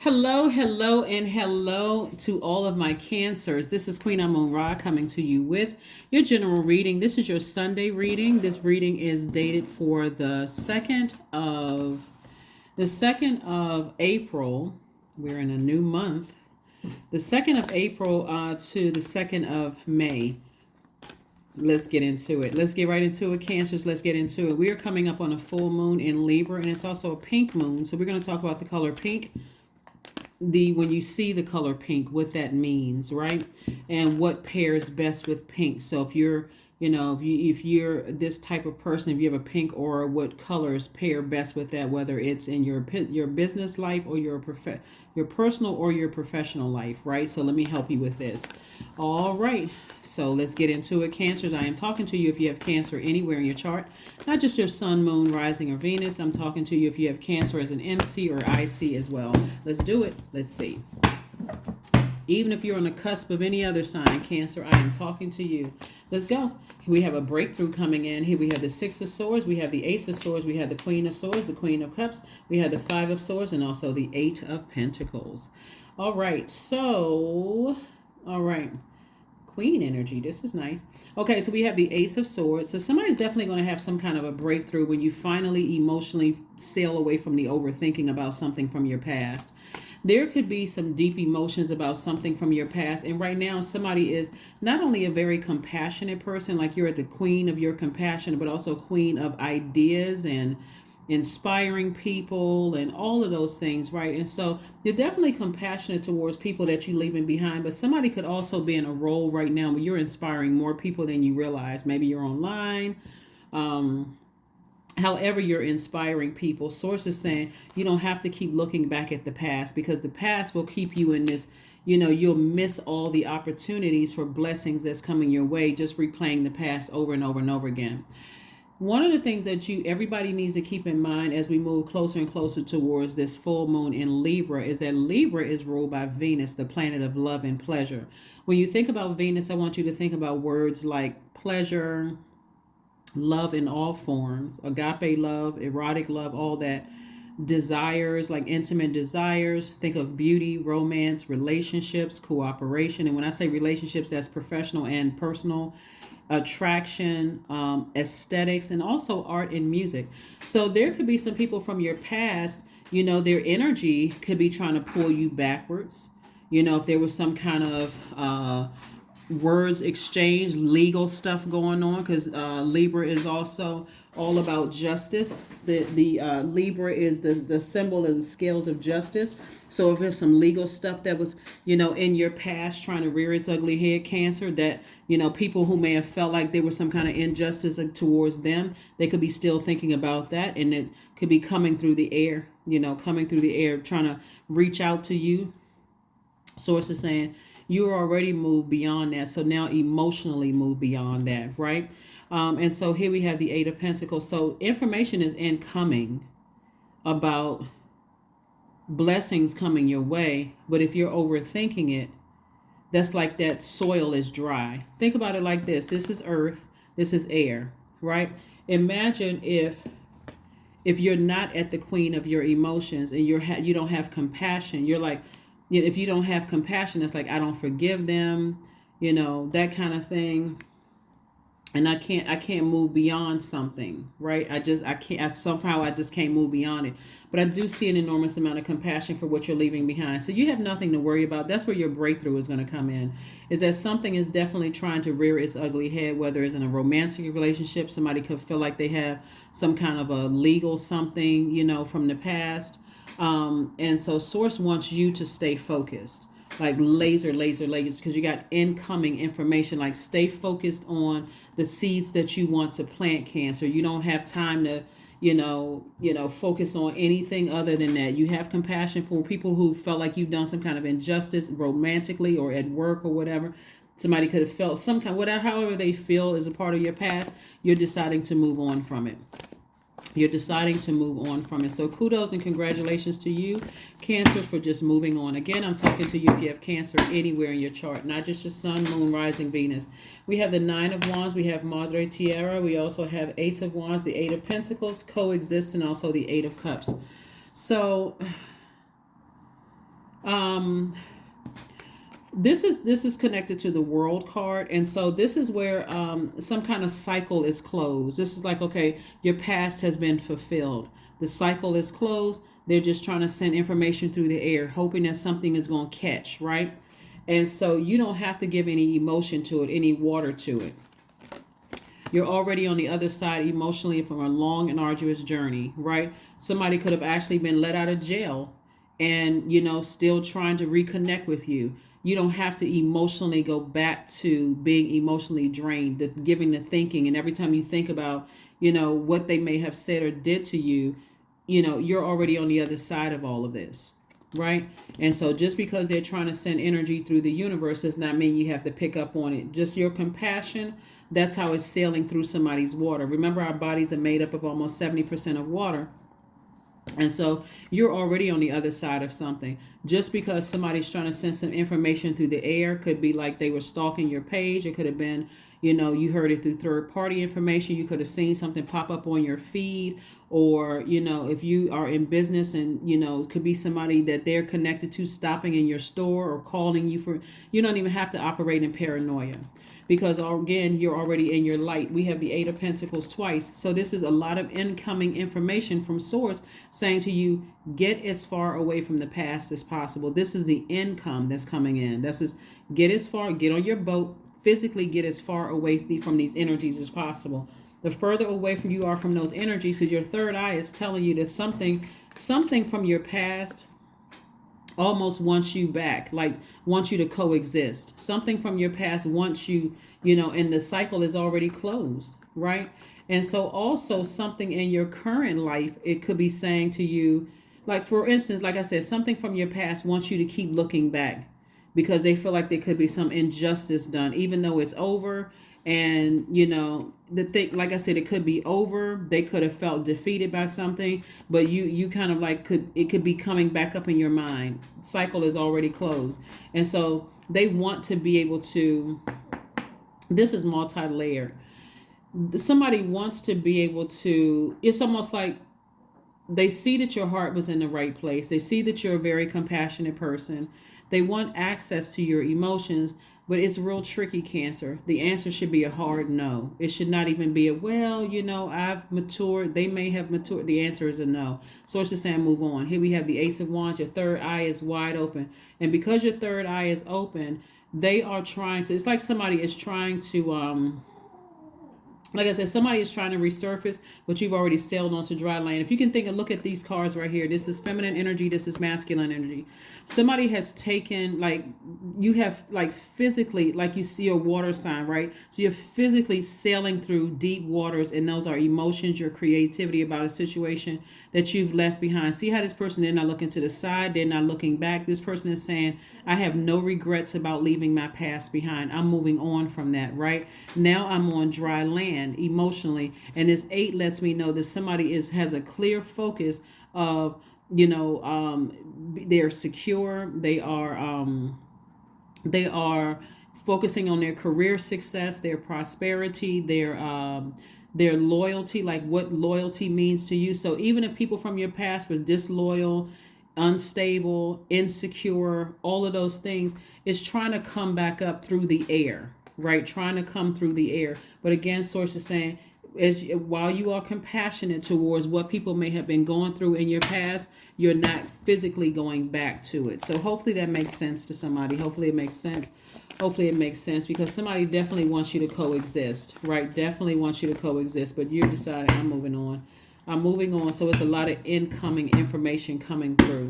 Hello, hello, and hello to all of my cancers. This is Queen Amun Ra coming to you with your general reading. This is your Sunday reading. This reading is dated for the second of April. We're in a new month. The 2nd of April to the 2nd of May. Let's get into it. Let's get right into it, Cancers. Let's get into it. We are coming up on a full moon in Libra, and it's also a pink moon. So we're going to talk about the color pink. When you see the color pink, what that means, right? And what pairs best with pink. So if you're, if you're this type of person, if you have a pink aura, what colors pair best with that, whether it's in your business life or your personal or your professional life, right? So let me help you with this. All right. So let's get into it, Cancers. I am talking to you if you have Cancer anywhere in your chart, not just your sun, moon, rising, or Venus. I'm talking to you if you have Cancer as an MC or IC as well. Let's do it. Let's see. Even if you're on the cusp of any other sign, Cancer, I am talking to you. Let's go. We have a breakthrough coming in. Here we have the Six of Swords. We have the Ace of Swords. We have the Queen of Swords, the Queen of Cups. We have the Five of Swords and also the Eight of Pentacles. All right. Queen energy. This is nice. Okay, so we have the Ace of Swords. So somebody's definitely going to have some kind of a breakthrough when you finally emotionally sail away from the overthinking about something from your past. There could be some deep emotions about something from your past. And right now, somebody is not only a very compassionate person, like you're at the queen of your compassion, but also queen of ideas and inspiring people and all of those things, right? And so you're definitely compassionate towards people that you're leaving behind, but somebody could also be in a role right now where you're inspiring more people than you realize. Maybe you're online. However, you're inspiring people. Source is saying you don't have to keep looking back at the past, because the past will keep you in this, you'll miss all the opportunities for blessings that's coming your way, just replaying the past over and over and over again. One of the things that everybody needs to keep in mind as we move closer and closer towards this full moon in Libra is that Libra is ruled by Venus, the planet of love and pleasure. When you think about Venus, I want you to think about words like pleasure, love in all forms, agape love, erotic love, all that. Desires, like intimate desires. Think of beauty, romance, relationships, cooperation. And when I say relationships, that's professional and personal. Attraction, aesthetics, and also art and music. So there could be some people from your past, their energy could be trying to pull you backwards. If there was some kind of words exchange, legal stuff going on, because Libra is also all about justice. The Libra is the symbol is the scales of justice. So if there's some legal stuff that was, in your past trying to rear its ugly head, Cancer, that, people who may have felt like there was some kind of injustice towards them, they could be still thinking about that. And it could be coming through the air, trying to reach out to you. Source is saying you already moved beyond that. So now emotionally move beyond that, right? And so here we have the Eight of Pentacles. So information is incoming about blessings coming your way, but if you're overthinking it, that's like that soil is dry. Think about it like this. This is earth, this is air, right? Imagine if you're not at the queen of your emotions and you don't have compassion. You're like, if you don't have compassion, it's like, I don't forgive them, that kind of thing. And I can't move beyond something, right? I just can't move beyond it. But I do see an enormous amount of compassion for what you're leaving behind. So you have nothing to worry about. That's where your breakthrough is going to come in, is that something is definitely trying to rear its ugly head, whether it's in a romantic relationship. Somebody could feel like they have some kind of a legal something, from the past. And so Source wants you to stay focused, like laser, because you got incoming information. Like stay focused on the seeds that you want to plant, Cancer. You don't have time to, focus on anything other than that. You have compassion for people who felt like you've done some kind of injustice romantically or at work or whatever. Somebody could have felt some kind, whatever, however they feel is a part of your past. You're deciding to move on from it. You're deciding to move on from it. So kudos and congratulations to you, Cancer, for just moving on. Again, I'm talking to you if you have Cancer anywhere in your chart, not just your sun, moon, rising, Venus. We have the Nine of Wands. We have Madre Tierra. We also have Ace of Wands, the Eight of Pentacles, coexist, and also the Eight of Cups. So Um, this is connected to the world card, and so this is where some kind of cycle is closed. This is like, okay, your past has been fulfilled, the cycle is closed. They're just trying to send information through the air, hoping that something is going to catch, right? And so you don't have to give any emotion to it, any water to it. You're already on the other side emotionally from a long and arduous journey, right? Somebody could have actually been let out of jail and, still trying to reconnect with you. You don't have to emotionally go back to being emotionally drained, giving the thinking. And every time you think about, what they may have said or did to you, you're already on the other side of all of this, right? And so just because they're trying to send energy through the universe does not mean you have to pick up on it. Just your compassion, that's how it's sailing through somebody's water. Remember, our bodies are made up of almost 70% of water. And so you're already on the other side of something. Just because somebody's trying to send some information through the air, could be like they were stalking your page. It could have been, you heard it through third party information. You could have seen something pop up on your feed. Or, if you are in business and, it could be somebody that they're connected to stopping in your store or calling you for, you don't even have to operate in paranoia. Because again, you're already in your light. We have the Eight of Pentacles twice. So this is a lot of incoming information from source saying to you, get as far away from the past as possible. This is the income that's coming in. This is get on your boat, physically get as far away from these energies as possible. The further away from you are from those energies, because your third eye is telling you that something from your past almost wants you back, like wants you to coexist. Something from your past wants you, and the cycle is already closed, right? And so also something in your current life, it could be saying to you, like, for instance, like I said, something from your past wants you to keep looking back because they feel like there could be some injustice done, even though it's over. And, the thing, like I said, it could be over. They could have felt defeated by something, but you kind of like it could be coming back up in your mind. Cycle is already closed. And so they want to be able to, this is multi-layered. Somebody wants to be able to, it's almost like they see that your heart was in the right place. They see that you're a very compassionate person. They want access to your emotions. But it's real tricky, Cancer. The answer should be a hard no. It should not even be a, well, I've matured. They may have matured. The answer is a no. So it's just saying move on. Here we have the Ace of Wands. Your third eye is wide open. And because your third eye is open, they are trying to, it's like somebody is trying to, like I said, somebody is trying to resurface, but you've already sailed onto dry land. If you can think and look at these cards right here, this is feminine energy, this is masculine energy. Somebody has taken, like, you have, like, physically, like you see a water sign, right? So you're physically sailing through deep waters, and those are emotions, your creativity about a situation that you've left behind. See how this person, they're not looking to the side, they're not looking back. This person is saying, I have no regrets about leaving my past behind. I'm moving on from that, right? Now I'm on dry land emotionally. And this 8 lets me know that somebody has a clear focus of, they're secure. They are focusing on their career success, their prosperity, their loyalty, like what loyalty means to you. So even if people from your past was disloyal, unstable, insecure, all of those things, it's trying to come back up through the air, right? Trying to come through the air. But again, Source is saying, while you are compassionate towards what people may have been going through in your past, you're not physically going back to it. So hopefully that makes sense to somebody. Hopefully it makes sense. Hopefully it makes sense, because somebody definitely wants you to coexist, right? Definitely wants you to coexist, but you're deciding, I'm moving on. I'm moving on. So it's a lot of incoming information coming through.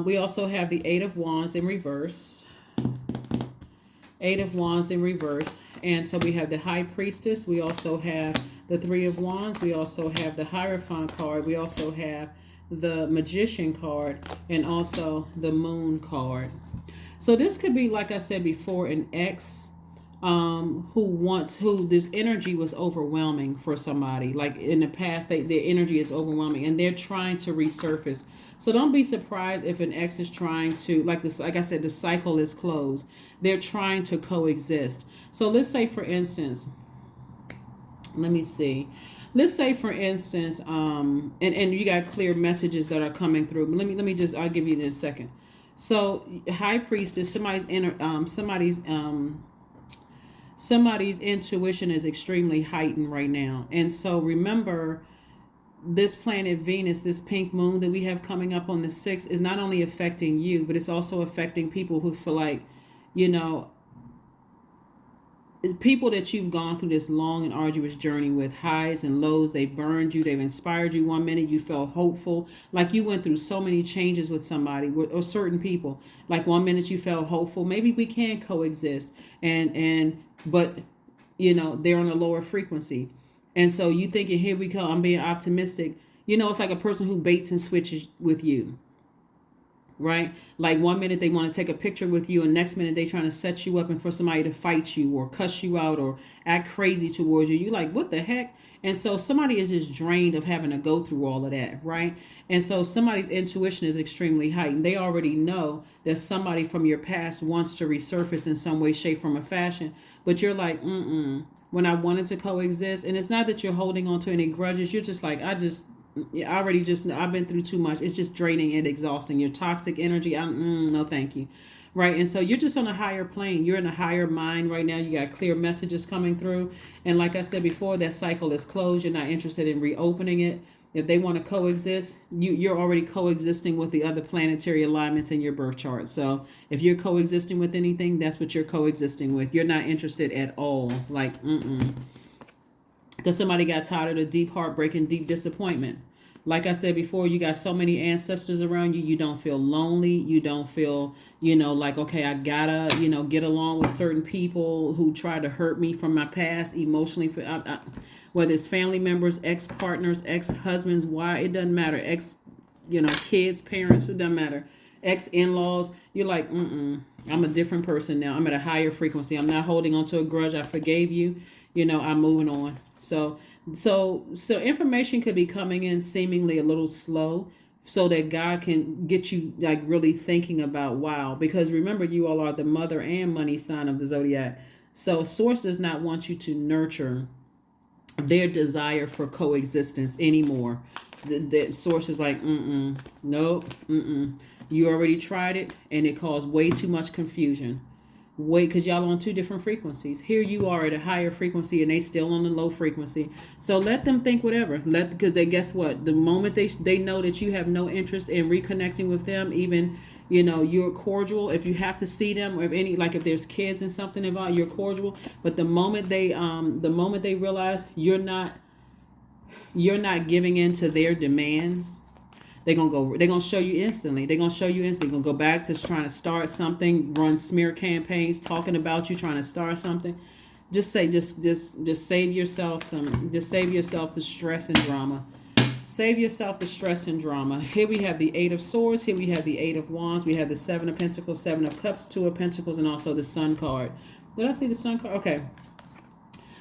We also have the 8 of Wands in reverse. 8 of Wands in reverse. And so we have the High Priestess. We also have the 3 of Wands. We also have the Hierophant card. We also have the Magician card, and also the Moon card. So this could be, like I said before, an ex who this energy was overwhelming for somebody. Like in the past, their energy is overwhelming and they're trying to resurface. So don't be surprised if an ex is trying to, like I said, the cycle is closed. They're trying to coexist. So let's say, for instance, let me see. let's say for instance, and you got clear messages that are coming through. But let me just, I'll give you in a second. So high priestess, somebody's intuition is extremely heightened right now. And so remember, this planet Venus, this pink moon that we have coming up on the 6th, is not only affecting you, but it's also affecting people who feel like, you know, it's people that you've gone through this long and arduous journey with, highs and lows. They've burned you, they've inspired you. One minute you felt hopeful, like you went through so many changes with somebody or certain people. Like one minute you felt hopeful, maybe we can coexist, but you know, they're on a lower frequency. And so you thinking, here we come, I'm being optimistic. You know, it's like a person who baits and switches with you, right? Like one minute they want to take a picture with you, and next minute they trying to set you up and for somebody to fight you or cuss you out or act crazy towards you. You like, what the heck? And so somebody is just drained of having to go through all of that, right? And so somebody's intuition is extremely heightened. They already know that somebody from your past wants to resurface in some way, shape, form, or fashion. But you're like, when I wanted to coexist. And it's not that you're holding on to any grudges. You're just like, I've been through too much. It's just draining and exhausting. Your toxic energy, no thank you. Right? And so you're just on a higher plane. You're in a higher mind right now. You got clear messages coming through. And like I said before, that cycle is closed. You're not interested in reopening it. If they want to coexist, you're already coexisting with the other planetary alignments in your birth chart. So if you're coexisting with anything, that's what you're coexisting with. You're not interested at all. Like, because somebody got tired of the deep heartbreak and deep disappointment. Like I said before, you got so many ancestors around you. You don't feel lonely. You don't feel, like, okay, I gotta, get along with certain people who try to hurt me from my past emotionally. Whether it's family members, ex-partners, ex-husbands, why, it doesn't matter. Kids, parents, it doesn't matter. Ex-in-laws, you're like, I'm a different person now. I'm at a higher frequency. I'm not holding on to a grudge. I forgave you. I'm moving on. So information could be coming in seemingly a little slow, so that God can get you like really thinking about, wow, because remember, you all are the mother and money sign of the zodiac. So source does not want you to nurture their desire for coexistence anymore. The source is like, nope, you already tried it and it caused way too much confusion. Because y'all on two different frequencies. Here you are at a higher frequency and they still on the low frequency. So let them think whatever. Because they, guess what? The moment they know that you have no interest in reconnecting with them, even you're cordial. If you have to see them, or if there's kids and something involved, you're cordial. But the moment they realize you're not giving in to their demands, they're gonna show you instantly. They're gonna go back to trying to start something, run smear campaigns, talking about you, trying to start something. Just save yourself the stress and drama. Save yourself the stress and drama. Here we have the 8 of Swords. Here we have the 8 of Wands. We have the 7 of Pentacles, 7 of Cups, 2 of Pentacles, and also the Sun card. Did I see the Sun card? Okay.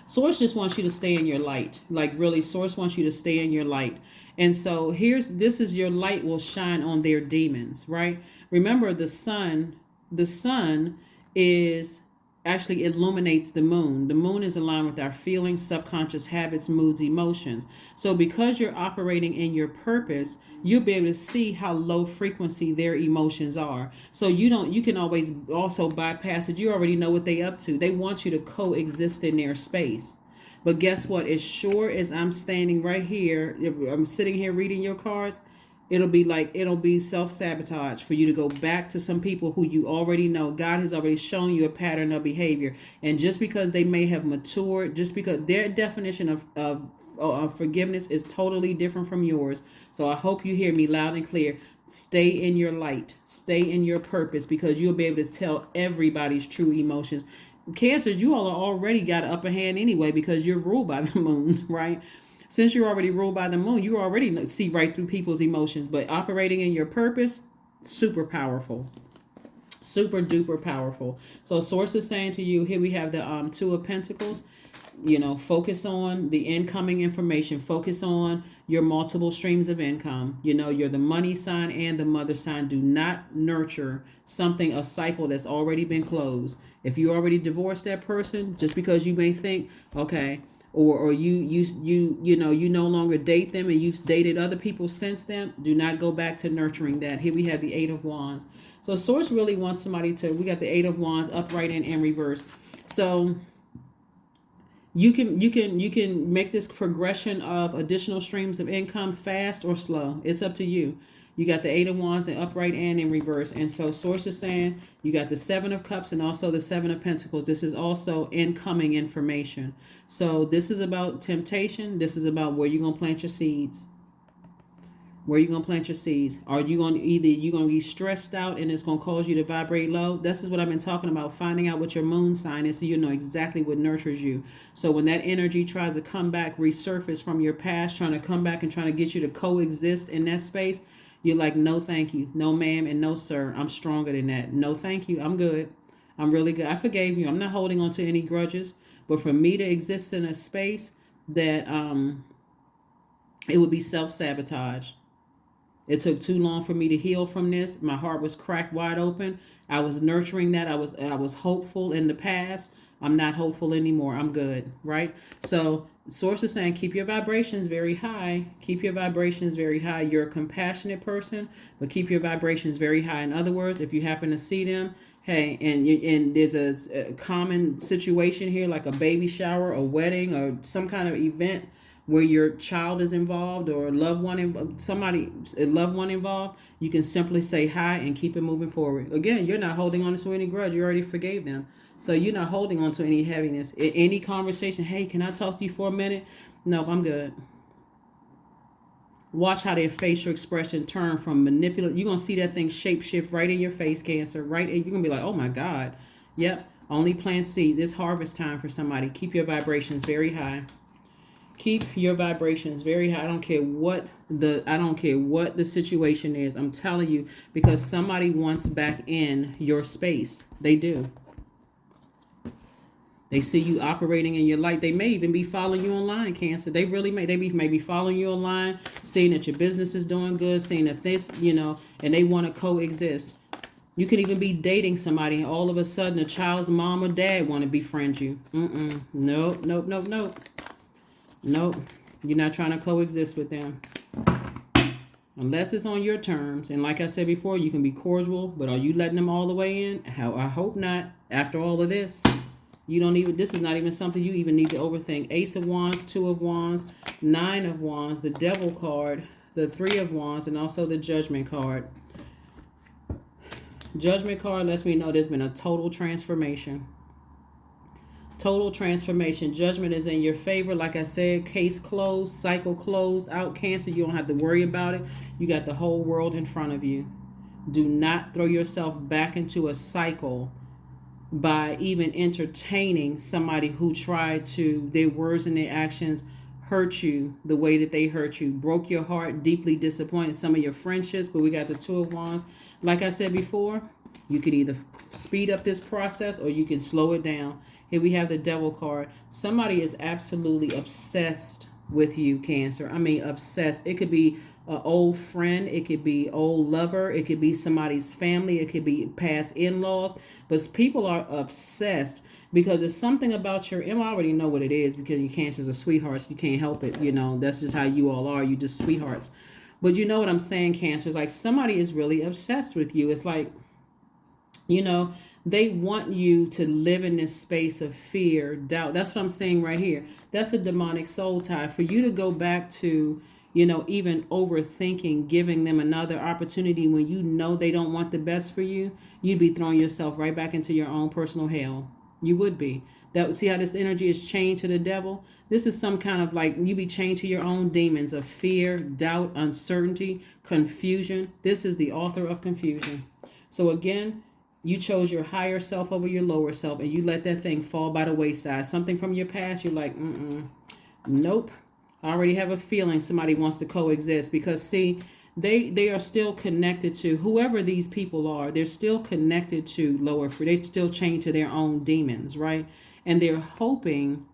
Source just wants you to stay in your light. Like really, Source wants you to stay in your light. And so this is your light will shine on their demons, right? Remember, the sun is actually illuminates the moon. The moon is aligned with our feelings, subconscious habits, moods, emotions. So because you're operating in your purpose, you'll be able to see how low frequency their emotions are. So you can always also bypass it. You already know what they up to. They want you to coexist in their space. But guess what? As sure as I'm standing right here, if I'm sitting here reading your cards, it'll be self-sabotage for you to go back to some people who you already know. God has already shown you a pattern of behavior. And just because they may have matured, just because their definition of forgiveness is totally different from yours. So I hope you hear me loud and clear. Stay in your light. Stay in your purpose, because you'll be able to tell everybody's true emotions. Cancers, you all are already got an upper hand anyway, because you're ruled by the moon, right? Since you're already ruled by the moon, you already see right through people's emotions. But operating in your purpose, super powerful. Super duper powerful. So Source is saying to you, here we have the 2 of Pentacles. Focus on the incoming information. Focus on your multiple streams of income. You're the money sign and the mother sign. Do not nurture a cycle that's already been closed. If you already divorced that person, just because you may think, okay, or you no longer date them and you've dated other people since then, do not go back to nurturing that. Here we have the Eight of Wands. So Source really wants somebody to, we got the Eight of Wands upright and in reverse. So you can make this progression of additional streams of income fast or slow. It's up to you. You got the Eight of Wands in upright and in reverse. And so Source is saying you got the Seven of Cups and also the Seven of Pentacles. This is also incoming information. So this is about temptation. This is about where you're going to plant your seeds. Where you going to plant your seeds? Are you going to you're going to be stressed out and it's going to cause you to vibrate low? This is what I've been talking about, finding out what your moon sign is so you know exactly what nurtures you. So when that energy tries to come back, resurface from your past, trying to come back and trying to get you to coexist in that space, you're like, no, thank you. No, ma'am, and no, sir. I'm stronger than that. No, thank you. I'm good. I'm really good. I forgave you. I'm not holding on to any grudges. But for me to exist in a space that it would be self-sabotage. It took too long for me to heal from this. My heart was cracked wide open. I was nurturing that. I was hopeful in the past. I'm not hopeful anymore. I'm good, right? So Source is saying keep your vibrations very high. Keep your vibrations very high. You're a compassionate person, but keep your vibrations very high. In other words, if you happen to see them, hey, and there's a common situation here, like a baby shower, a wedding, or some kind of event where your child is involved or a loved one involved, you can simply say hi and keep it moving forward. Again, you're not holding on to any grudge. You already forgave them. So you're not holding on to any heaviness. In any conversation, hey, can I talk to you for a minute? No, I'm good. Watch how their facial expression turn from manipulate. You're going to see that thing shape shift right in your face, Cancer. Right? And you're going to be like, oh my God. Yep. Only plant seeds. It's harvest time for somebody. Keep your vibrations very high. Keep your vibrations very high. I don't care what the situation is. I'm telling you, because somebody wants back in your space. They do. They see you operating in your light. They may even be following you online, Cancer. They really may. They may be following you online, seeing that your business is doing good, seeing that this, and they want to coexist. You could even be dating somebody, and all of a sudden, a child's mom or dad want to befriend you. Nope. Nope. You're not trying to coexist with them. Unless it's on your terms. And like I said before, you can be cordial, but are you letting them all the way in? I hope not. After all of this, this is not even something you even need to overthink. Ace of Wands, Two of Wands, Nine of Wands, the Devil card, the Three of Wands, and also the Judgment card. Judgment card lets me know there's been a total transformation. Total transformation. Judgment is in your favor. Like I said, case closed, cycle closed out, Cancer. You don't have to worry about it. You got the whole world in front of you. Do not throw yourself back into a cycle by even entertaining somebody who tried to, their words and their actions hurt you the way that they hurt you. Broke your heart, deeply disappointed some of your friendships, but we got the Two of Wands. Like I said before, you can either speed up this process or you can slow it down. Here we have the Devil card. Somebody is absolutely obsessed with you, Cancer. I mean, obsessed. It could be an old friend. It could be old lover. It could be somebody's family. It could be past in-laws. But people are obsessed because there's something about I already know what it is because you Cancers are sweethearts. You can't help it. That's just how you all are. You just sweethearts. But you know what I'm saying, Cancer? It's like somebody is really obsessed with you. It's like, they want you to live in this space of fear, doubt. That's what I'm saying right here. That's a demonic soul tie. For you to go back to, even overthinking, giving them another opportunity when you know they don't want the best for you, you'd be throwing yourself right back into your own personal hell. You would be. See how this energy is chained to the Devil? This is some kind of like you be chained to your own demons of fear, doubt, uncertainty, confusion. This is the author of confusion. So again, you chose your higher self over your lower self, and you let that thing fall by the wayside. Something from your past, you're like, nope. I already have a feeling somebody wants to coexist because, see, they are still connected to whoever these people are. They're still connected to lower free. They're still chained to their own demons, right? And they're hoping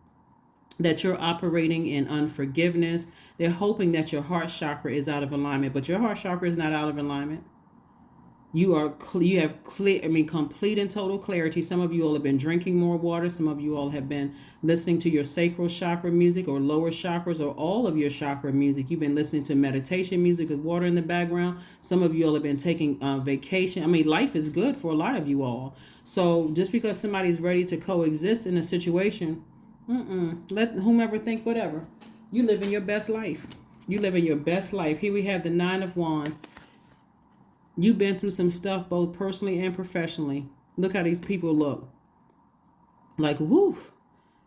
that you're operating in unforgiveness. They're hoping that your heart chakra is out of alignment, but your heart chakra is not out of alignment. You have clear, I mean, complete and total clarity. Some of you all have been drinking more water. Some of you all have been listening to your sacral chakra music or lower chakras or all of your chakra music. You've been listening to meditation music with water in the background. Some of you all have been taking vacation. I mean, life is good for a lot of you all. So just because somebody's ready to coexist in a situation, let whomever think whatever. You live in your best life. You live in your best life. Here we have the Nine of Wands. You've been through some stuff both personally and professionally. Look how these people look. Like, woof,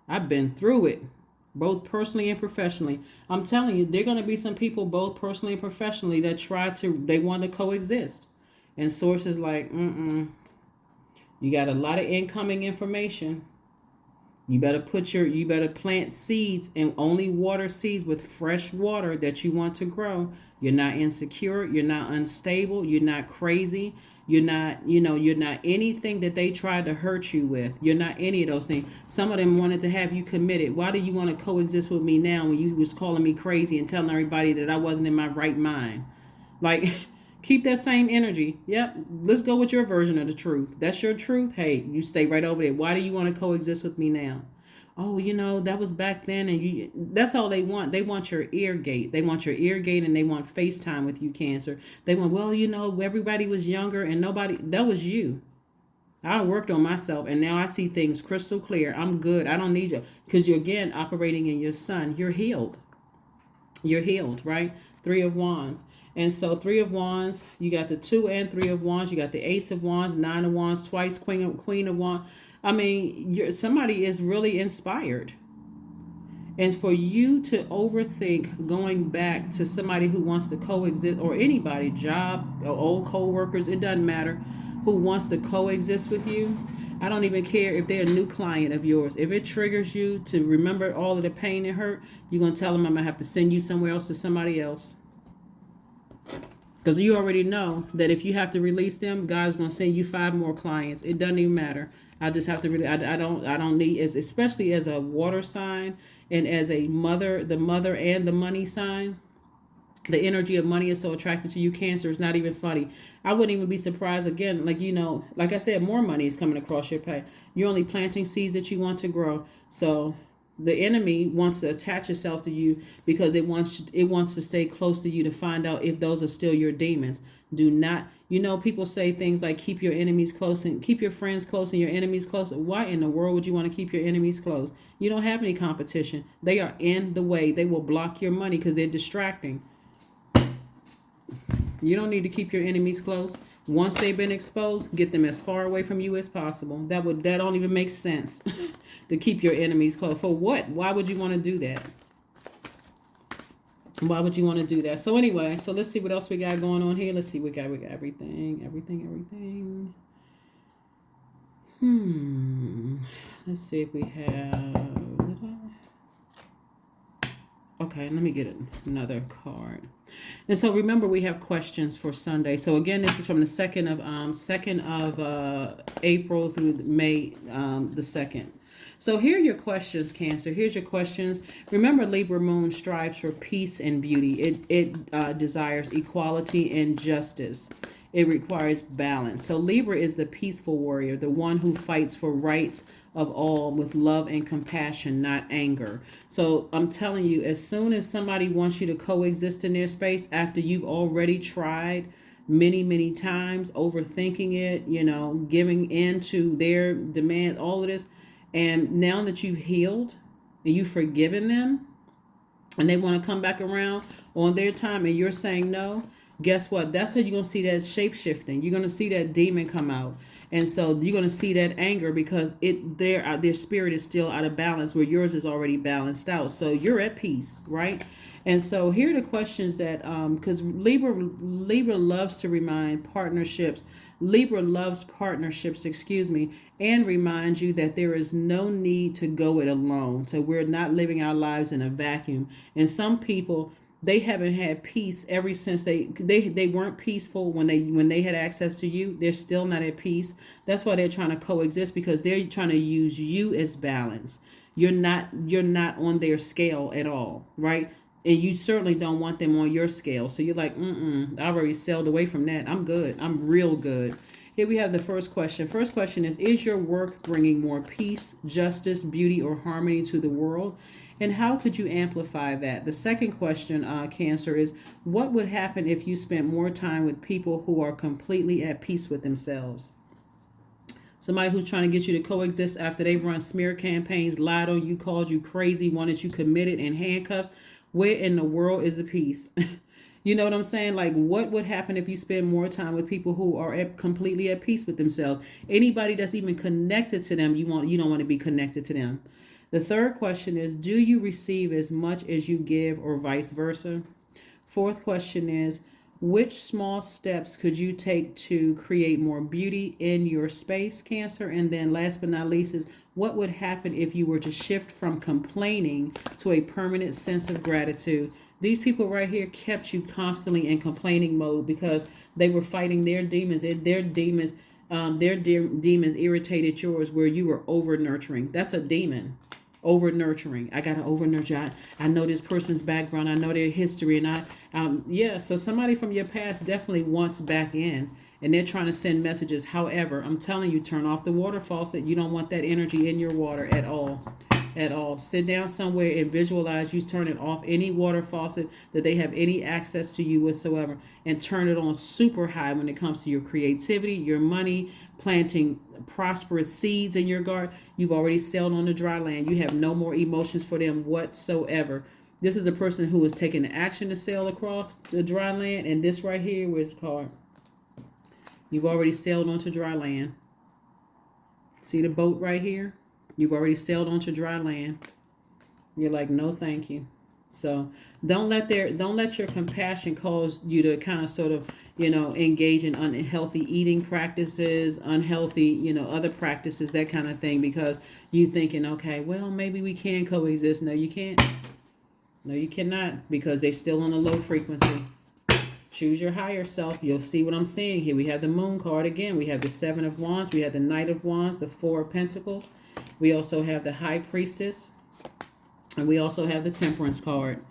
I've been through it, both personally and professionally. I'm telling you, there are going to be some people both personally and professionally that they want to coexist. And sources like, you got a lot of incoming information. You better plant seeds and only water seeds with fresh water that you want to grow. You're not insecure. You're not unstable. You're not crazy. You're not anything that they tried to hurt you with. You're not any of those things. Some of them wanted to have you committed. Why do you want to coexist with me now when you was calling me crazy and telling everybody that I wasn't in my right mind? Like, keep that same energy. Yep. Let's go with your version of the truth. That's your truth. Hey, you stay right over there. Why do you want to coexist with me now? Oh, that was back then, and that's all they want. They want your ear gate. They want your ear gate, and they want FaceTime with you, Cancer. They want, everybody was younger and that was you. I worked on myself, and now I see things crystal clear. I'm good. I don't need you. Because you're, again, operating in your sun. You're healed. You're healed, right? Three of Wands. And so Three of Wands, you got the 2 and 3 of Wands. You got the Ace of Wands, 9 of Wands, twice Queen of Wands. I mean, somebody is really inspired. And for you to overthink going back to somebody who wants to coexist, or anybody, job, or old co-workers, it doesn't matter, who wants to coexist with you. I don't even care if they're a new client of yours. If it triggers you to remember all of the pain and hurt, you're going to tell them, I'm going to have to send you somewhere else to somebody else. Because you already know that if you have to release them, God's going to send you 5 more clients. It doesn't even matter. I just have to really, I don't need, especially as a water sign and as a mother, the mother and the money sign. The energy of money is so attracted to you, Cancer. It's not even funny. I wouldn't even be surprised, again, like I said, more money is coming across your path. You're only planting seeds that you want to grow. So the enemy wants to attach itself to you because it wants to stay close to you to find out if those are still your demons. Do not, people say things like keep your enemies close and keep your friends close and your enemies close. Why in the world would you want to keep your enemies close? You don't have any competition. They are in the way. They will block your money because they're distracting. You don't need to keep your enemies close. Once they've been exposed, get them as far away from you as possible. That don't even make sense to keep your enemies close. For what? Why would you want to do that? Why would you want to do that? So anyway, so let's see what else we got going on here. Let's see, we got everything. Let's see if we have. Okay, let me get another card. And so remember, we have questions for Sunday. So again, this is from the 2nd of April through May the 2nd. So here are your questions, Cancer. Here's your questions. Remember, Libra moon strives for peace and beauty. It desires equality and justice. It requires balance. So Libra is the peaceful warrior, the one who fights for rights of all with love and compassion, not anger. So I'm telling you, as soon as somebody wants you to coexist in their space after you've already tried many, many times, overthinking it, giving in to their demand, all of this, and now that you've healed and you've forgiven them and they want to come back around on their time and you're saying no, guess what? That's when you're going to see that shape shifting. You're going to see that demon come out. And so you're going to see that anger because their spirit is still out of balance where yours is already balanced out. So you're at peace, right? And so here are the questions that, because Libra loves to remind partnerships. Libra loves partnerships, and reminds you that there is no need to go it alone. So we're not living our lives in a vacuum. And some people, they haven't had peace ever since they weren't peaceful when they had access to you. They're still not at peace. That's why they're trying to coexist, because they're trying to use you as balance. You're not on their scale at all, right? And you certainly don't want them on your scale. So you're like, I've already sailed away from that. I'm good. I'm real good. Here we have the first question. First question is your work bringing more peace, justice, beauty, or harmony to the world? And how could you amplify that? The second question, Cancer, is what would happen if you spent more time with people who are completely at peace with themselves? Somebody who's trying to get you to coexist after they've run smear campaigns, lied on you, called you crazy, wanted you committed in handcuffs. Where in the world is the peace? You know what I'm saying? Like, what would happen if you spend more time with people who are completely at peace with themselves? Anybody that's even connected to them, you don't want to be connected to them. The third question is, do you receive as much as you give, or vice versa? Fourth question is, which small steps could you take to create more beauty in your space, Cancer? And then last but not least is, what would happen if you were to shift from complaining to a permanent sense of gratitude? These people right here kept you constantly in complaining mode because they were fighting their demons. Their demons irritated yours, where you were over nurturing. That's a demon. Over nurturing. I gotta over nurture. I know this person's background. I know their history, and So somebody from your past definitely wants back in, and they're trying to send messages. However, I'm telling you, turn off the water faucet. You don't want that energy in your water at all. At all. Sit down somewhere and visualize you turning off any water faucet that they have any access to you whatsoever, and turn it on super high when it comes to your creativity, your money, planting prosperous seeds in your garden. You've already sailed on the dry land. You have no more emotions for them whatsoever. This is a person who is taking action to sail across the dry land, and this right here, where's the card? You've already sailed onto dry land. See the boat right here? You've already sailed onto dry land. You're like, no, thank you. So don't let your compassion cause you to kind of sort of, engage in unhealthy eating practices, unhealthy, other practices, that kind of thing, because you thinking, okay, well, maybe we can coexist. No, you can't. No, you cannot, because they're still on a low frequency. Choose your higher self. You'll see what I'm seeing here. We have the Moon card again. We have the Seven of Wands. We have the Knight of Wands, the Four of Pentacles. We also have the High Priestess. And we also have the Temperance card.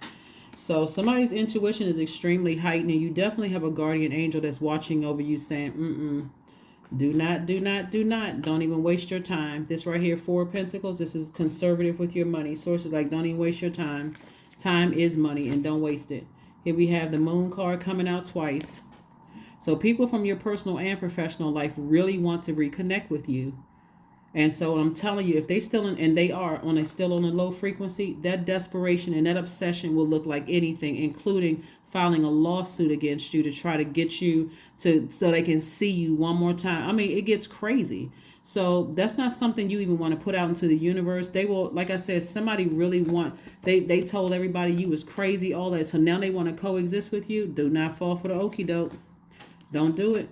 So somebody's intuition is extremely heightened, and you definitely have a guardian angel that's watching over you saying, do not. Don't even waste your time. This right here, Four of Pentacles, this is conservative with your money. Sources like, don't even waste your time. Time is money, and don't waste it. Here we have the Moon card coming out twice. So people from your personal and professional life really want to reconnect with you. And so I'm telling you, if they still still on a low frequency, that desperation and that obsession will look like anything, including filing a lawsuit against you to try to get you so they can see you one more time. I mean, it gets crazy. So that's not something you even want to put out into the universe. They will, like I said, somebody really they told everybody you was crazy, all that. So now they want to coexist with you. Do not fall for the okie doke. Don't do it.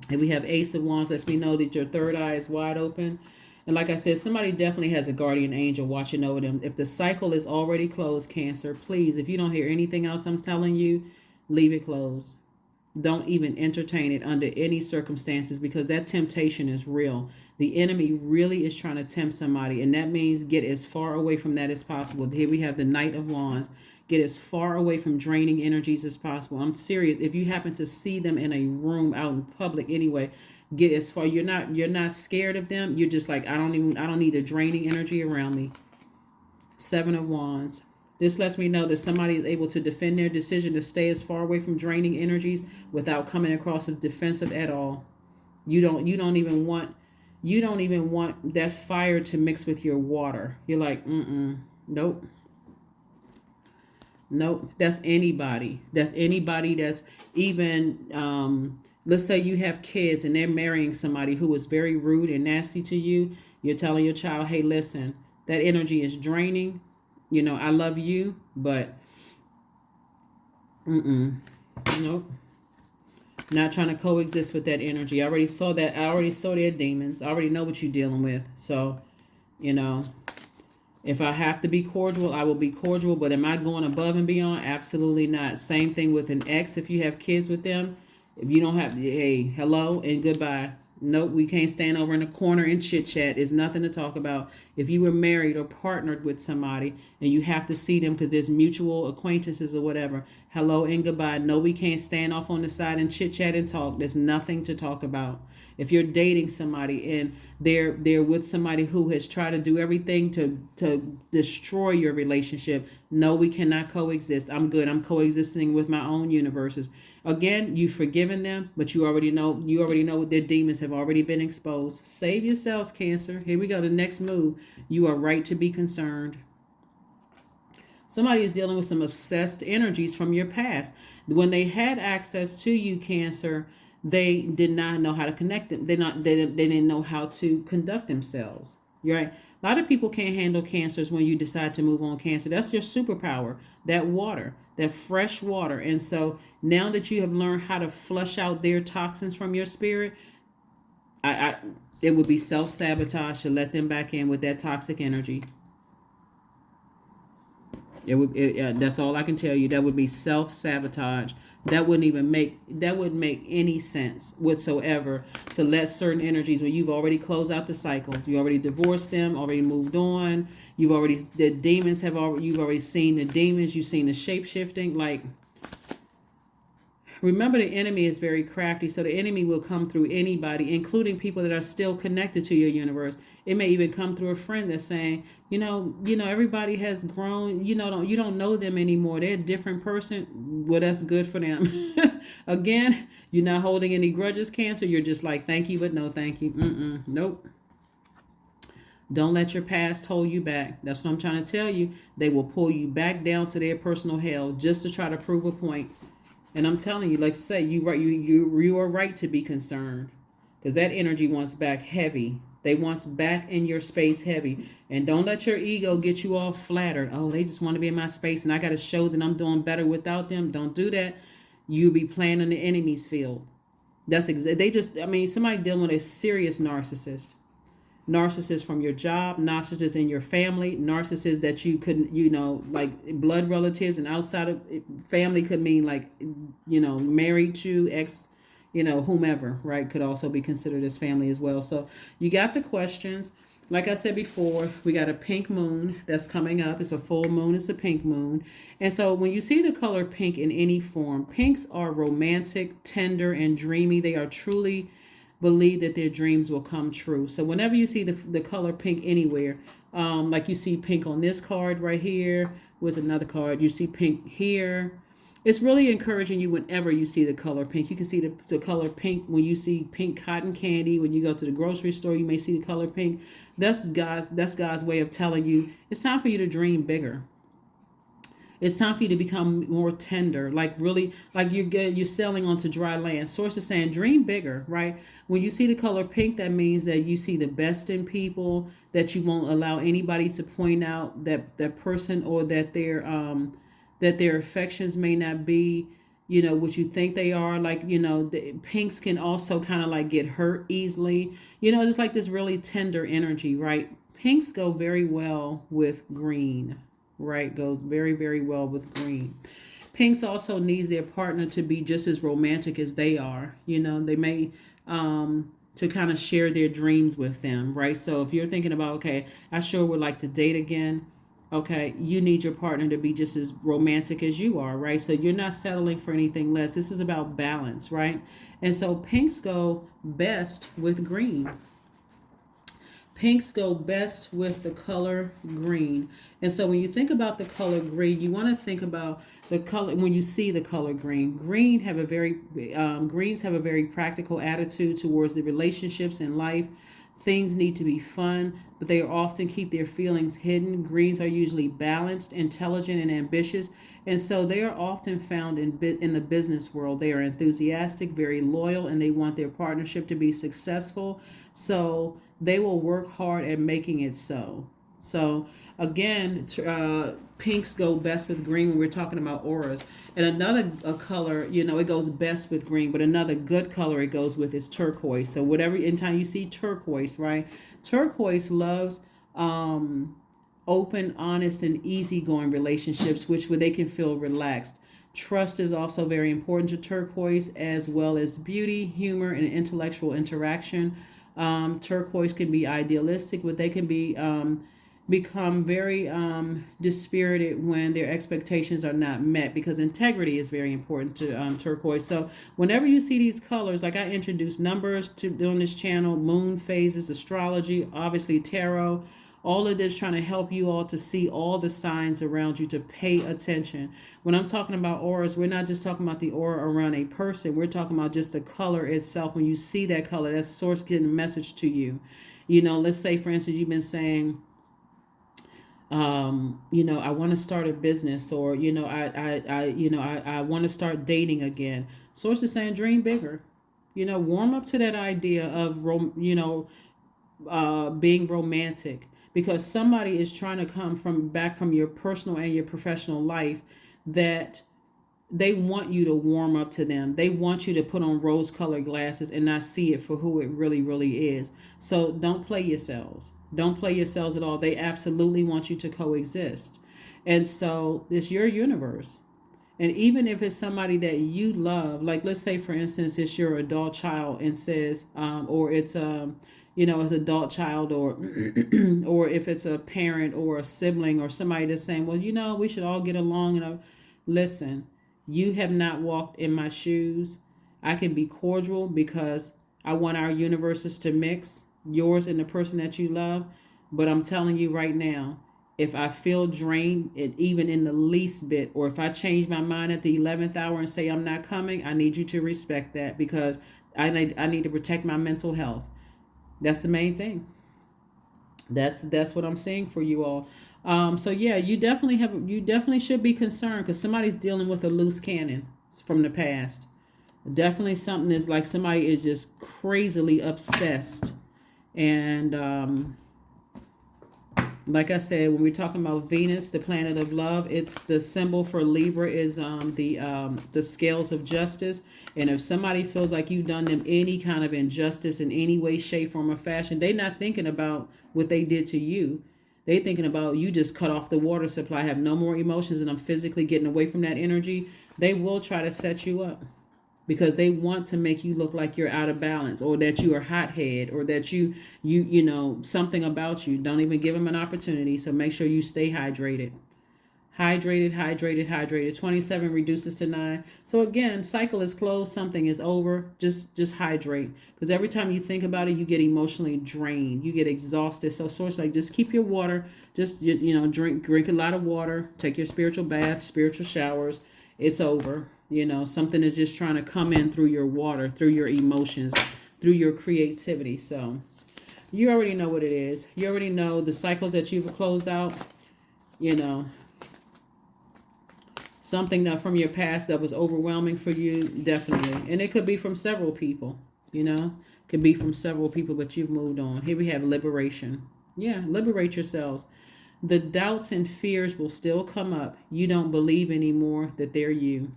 And we have Ace of Wands. Lets me know that your third eye is wide open. And like I said, somebody definitely has a guardian angel watching over them. If the cycle is already closed, Cancer, please, if you don't hear anything else I'm telling you, leave it closed. Don't even entertain it under any circumstances, because that temptation is real. The enemy really is trying to tempt somebody, and that means get as far away from that as possible. Here we have the Knight of Wands. Get as far away from draining energies as possible. I'm serious. If you happen to see them in a room out in public anyway, get as far. You're not scared of them. You're just like, I don't need a draining energy around me. Seven of Wands. This lets me know that somebody is able to defend their decision to stay as far away from draining energies without coming across as defensive at all. You don't even want that fire to mix with your water. You're like, nope. Nope. That's anybody. That's even, let's say you have kids and they're marrying somebody who is very rude and nasty to you. You're telling your child, hey, listen, that energy is draining. I love you, but nope. Not trying to coexist with that energy. I already saw that. I already saw their demons. I already know what you're dealing with. So, if I have to be cordial, I will be cordial. But am I going above and beyond? Absolutely not. Same thing with an ex. If you have kids with them, if you don't have, hey, hello and goodbye. Nope, we can't stand over in the corner and chit chat. It's nothing to talk about. If you were married or partnered with somebody and you have to see them because there's mutual acquaintances or whatever, hello and goodbye. No, we can't stand off on the side and chit chat and talk. There's nothing to talk about. If you're dating somebody and they're with somebody who has tried to do everything to destroy your relationship, no, we cannot coexist. I'm good. I'm coexisting with my own universes. Again, you've forgiven them, but you already know their demons have already been exposed. Save yourselves, Cancer. Here we go. The next move. You are right to be concerned. Somebody is dealing with some obsessed energies from your past. When they had access to you, Cancer, they did not know how to connect them. They didn't know how to conduct themselves. You're right. A lot of people can't handle cancers when you decide to move on, Cancer. That's your superpower. That water, that fresh water. And so now that you have learned how to flush out their toxins from your spirit, it would be self-sabotage to let them back in with that toxic energy. That's all I can tell you. That would be self-sabotage. That wouldn't make any sense whatsoever to let certain energies when you've already closed out the cycle. You already divorced them, already moved on. You've already seen the demons, you've seen the shape shifting. Like, remember, the enemy is very crafty, so the enemy will come through anybody, including people that are still connected to your universe. It may even come through a friend that's saying, everybody has grown. You don't know them anymore. They're a different person. Well, that's good for them. Again, you're not holding any grudges, Cancer. You're just like, thank you, but no thank you. Nope. Don't let your past hold you back. That's what I'm trying to tell you. They will pull you back down to their personal hell just to try to prove a point. And I'm telling you, like I say, you are right to be concerned, because that energy wants back heavy. They want back in your space heavy. And don't let your ego get you all flattered. Oh, they just want to be in my space and I got to show that I'm doing better without them. Don't do that. You'll be playing in the enemy's field. Somebody dealing with a serious narcissist. Narcissists from your job, narcissists in your family, narcissists that you could, like blood relatives, and outside of family could mean like, married to, ex, whomever, right? Could also be considered as family as well. So you got the questions. Like I said before, we got a pink moon that's coming up. It's a full moon. It's a pink moon. And so when you see the color pink in any form, pinks are romantic, tender, and dreamy. They are truly believe that their dreams will come true. So whenever you see the color pink anywhere, like you see pink on this card right here, was another card, you see pink here. It's really encouraging you whenever you see the color pink. You can see the color pink when you see pink cotton candy. When you go to the grocery store, you may see the color pink. That's God's way of telling you it's time for you to dream bigger. It's time for you to become more tender, like really, like you're sailing onto dry land. Source is saying, dream bigger, right? When you see the color pink, that means that you see the best in people, that you won't allow anybody to point out that person, or that their affections may not be, what you think they are. Like, the pinks can also kind of like get hurt easily. Just like this really tender energy, right? Pinks go very well with green. Right, goes very, very well with green. Pinks also needs their partner to be just as romantic as they are. They may to kind of share their dreams with them, right? So if you're thinking about, okay, I sure would like to date again, okay, you need your partner to be just as romantic as you are, right? So you're not settling for anything less. This is about balance, right? And so pinks go best with green. Pinks go best with the color green. And so when you think about the color green, you want to think about the color. When you see the color green, greens have a very practical attitude towards the relationships in life. Things need to be fun, but they often keep their feelings hidden. Greens are usually balanced, intelligent, and ambitious. And so they are often found in the business world. They are enthusiastic, very loyal, and they want their partnership to be successful. So they will work hard at making it so. So again, pinks go best with green when we're talking about auras. And another color, it goes best with green, but another good color it goes with is turquoise. So whatever, anytime you see turquoise, right? Turquoise loves open, honest, and easygoing relationships, where they can feel relaxed. Trust is also very important to turquoise, as well as beauty, humor, and intellectual interaction. Turquoise can be idealistic, but they can be become very dispirited when their expectations are not met, because integrity is very important to turquoise. So whenever you see these colors, like I introduced numbers to on this channel, moon phases, astrology, obviously tarot, all of this trying to help you all to see all the signs around you, to pay attention. When I'm talking about auras, we're not just talking about the aura around a person. We're talking about just the color itself. When you see that color, that's source getting a message to you. Let's say, for instance, you've been saying, I want to start a business, or, I want to start dating again. Source is saying, dream bigger. Warm up to that idea of, being romantic, because somebody is trying to come from back from your personal and your professional life, that they want you to warm up to them. They want you to put on rose colored glasses and not see it for who it really, really is. So don't play yourselves. Don't play yourselves at all. They absolutely want you to coexist. And so it's your universe. And even if it's somebody that you love, like let's say, for instance, it's your adult child and says, or it's it's adult child, or or if it's a parent or a sibling or somebody that's saying, well, we should all get along. Listen, you have not walked in my shoes. I can be cordial because I want our universes to mix, yours and the person that you love. But I'm telling you right now, if I feel drained, even in the least bit, or if I change my mind at the 11th hour and say I'm not coming, I need you to respect that, because I need to protect my mental health. That's the main thing. That's what I'm saying for you all. So yeah, you definitely should be concerned, because somebody's dealing with a loose cannon from the past. Definitely something is like somebody is just crazily obsessed. And like I said, when we're talking about Venus, the planet of love, it's the symbol for Libra is the scales of justice. And if somebody feels like you've done them any kind of injustice in any way, shape, form, or fashion, they're not thinking about what they did to you. They thinking about you just cut off the water supply, have no more emotions, and I'm physically getting away from that energy. They will try to set you up, because they want to make you look like you're out of balance, or that you are hothead, or that you something about you. Don't even give them an opportunity. So make sure you stay hydrated. Hydrated. 27 reduces to 9. So again, cycle is closed, something is over. Just hydrate, because every time you think about it, you get emotionally drained, you get exhausted. So source, like, just keep your water, just drink a lot of water, take your spiritual baths, spiritual showers. It's over. Something is just trying to come in through your water, through your emotions, through your creativity. So you already know what it is. You already know the cycles that you've closed out. Something that from your past that was overwhelming for you, definitely. And it could be from several people, could be from several people, but you've moved on. Here we have liberation. Yeah, liberate yourselves. The doubts and fears will still come up. You don't believe anymore that they're you.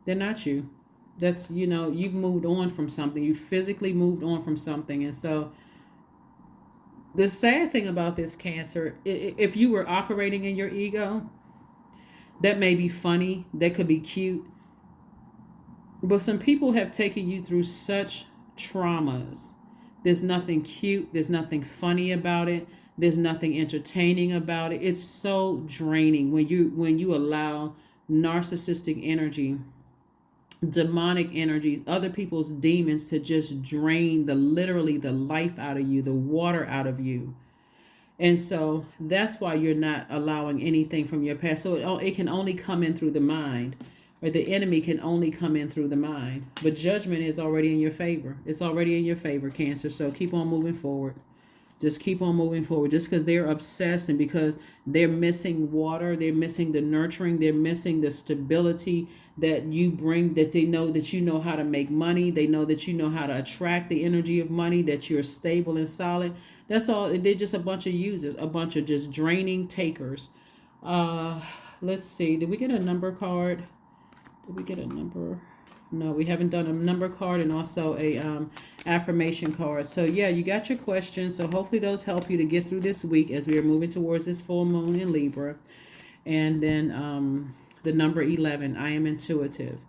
They're not you. That's, you've moved on from something. You physically moved on from something. And so the sad thing about this, Cancer, if you were operating in your ego, that may be funny, that could be cute, but some people have taken you through such traumas. There's nothing cute, there's nothing funny about it, there's nothing entertaining about it. It's so draining when you allow narcissistic energy, demonic energies, other people's demons to just drain literally the life out of you, the water out of you. And so that's why you're not allowing anything from your past. So it can only come in through the mind, or the enemy can only come in through the mind. But judgment is already in your favor. It's already in your favor, Cancer. So keep on moving forward. Just keep on moving forward. Just because they're obsessed and because they're missing water, they're missing the nurturing, they're missing the stability that you bring, that they know that you know how to make money. They know that you know how to attract the energy of money, that you're stable and solid. That's all. They're just a bunch of users, a bunch of just draining takers. Let's see. Did we get a number card? Did we get a number? No, we haven't done a number card, and also a affirmation card. So yeah, you got your questions. So hopefully those help you to get through this week as we are moving towards this full moon in Libra. And then The number 11, I am intuitive.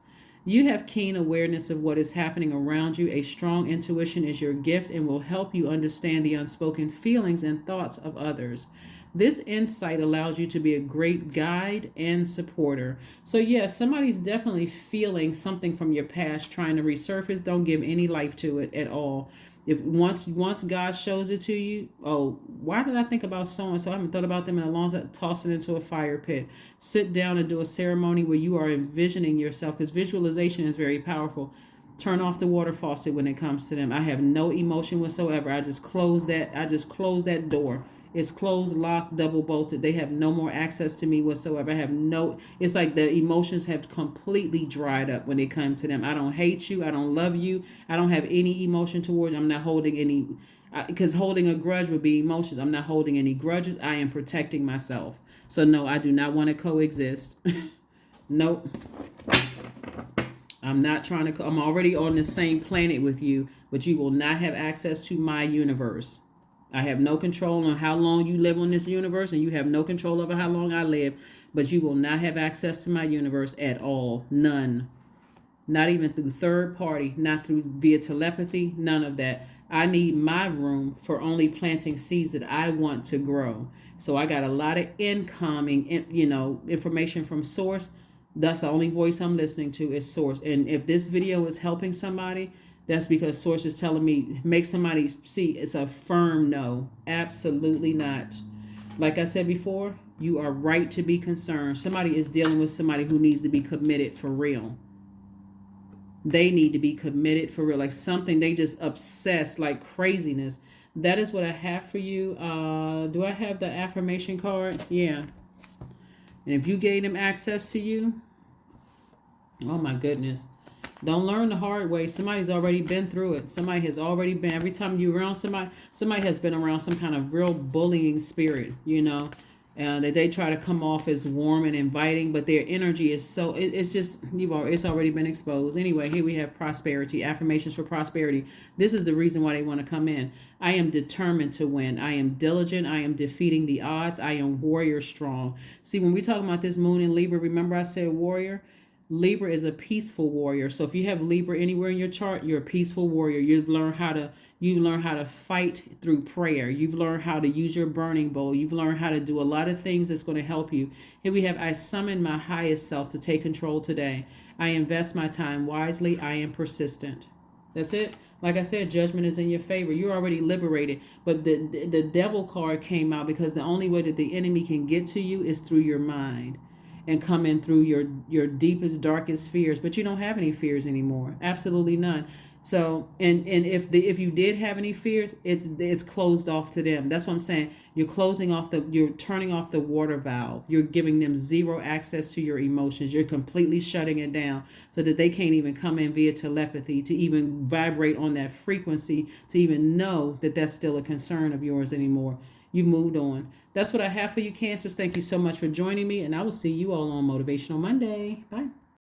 You have keen awareness of what is happening around you. A strong intuition is your gift and will help you understand the unspoken feelings and thoughts of others. This insight allows you to be a great guide and supporter. So, yes, somebody's definitely feeling something from your past trying to resurface. Don't give any life to it at all. If once God shows it to you, oh, why did I think about so and so? I haven't thought about them in a long time. Toss it into a fire pit. Sit down and do a ceremony where you are envisioning yourself, because visualization is very powerful. Turn off the water faucet when it comes to them. I have no emotion whatsoever. I just close that door. It's closed, locked, double bolted. They have no more access to me whatsoever. I have no, it's like the emotions have completely dried up when it comes to them. I don't hate you. I don't love you. I don't have any emotion towards you. I'm not holding any, because holding a grudge would be emotions. I'm not holding any grudges. I am protecting myself. So no, I do not want to coexist. Nope. I'm not trying to, I'm already on the same planet with you, but you will not have access to my universe. I have no control on how long you live on this universe, and you have no control over how long I live, but you will not have access to my universe at all. None. Not even through third party, not through via telepathy, none of that. I need my room for only planting seeds that I want to grow. So I got a lot of incoming, information from source. That's the only voice I'm listening to is source. And if this video is helping somebody, that's because source is telling me, make somebody see it's a firm no. Absolutely not. Like I said before, you are right to be concerned. Somebody is dealing with somebody who needs to be committed for real. They need to be committed for real. Like something they just obsessed like craziness. That is what I have for you. Do I have the affirmation card? Yeah. And if you gave them access to you, oh my goodness. Don't learn the hard way. Somebody's already been through it. Somebody has already been. Every time you're around somebody has been around some kind of real bullying spirit, and they try to come off as warm and inviting, but their energy is so, it's already been exposed. Anyway, here we have prosperity, affirmations for prosperity. This is the reason why they want to come in. I am determined to win. I am diligent. I am defeating the odds. I am warrior strong. See, when we talk about this moon in Libra, remember I said warrior? Libra is a peaceful warrior. So if you have Libra anywhere in your chart, you're a peaceful warrior. You've learned how to fight through prayer. You've learned how to use your burning bowl. You've learned how to do a lot of things that's going to help you. Here we have, I summon my highest self to take control today. I invest my time wisely. I am persistent. That's it. Like I said, judgment is in your favor. You're already liberated. But the devil card came out because the only way that the enemy can get to you is through your mind and come in through your deepest, darkest fears. But you don't have any fears anymore. Absolutely none. So, and if you did have any fears, it's closed off to them. That's what I'm saying. You're turning off the water valve. You're giving them zero access to your emotions. You're completely shutting it down so that they can't even come in via telepathy to even vibrate on that frequency to even know that that's still a concern of yours anymore. You've moved on. That's what I have for you, Cancers. Thank you so much for joining me, and I will see you all on Motivational Monday. Bye.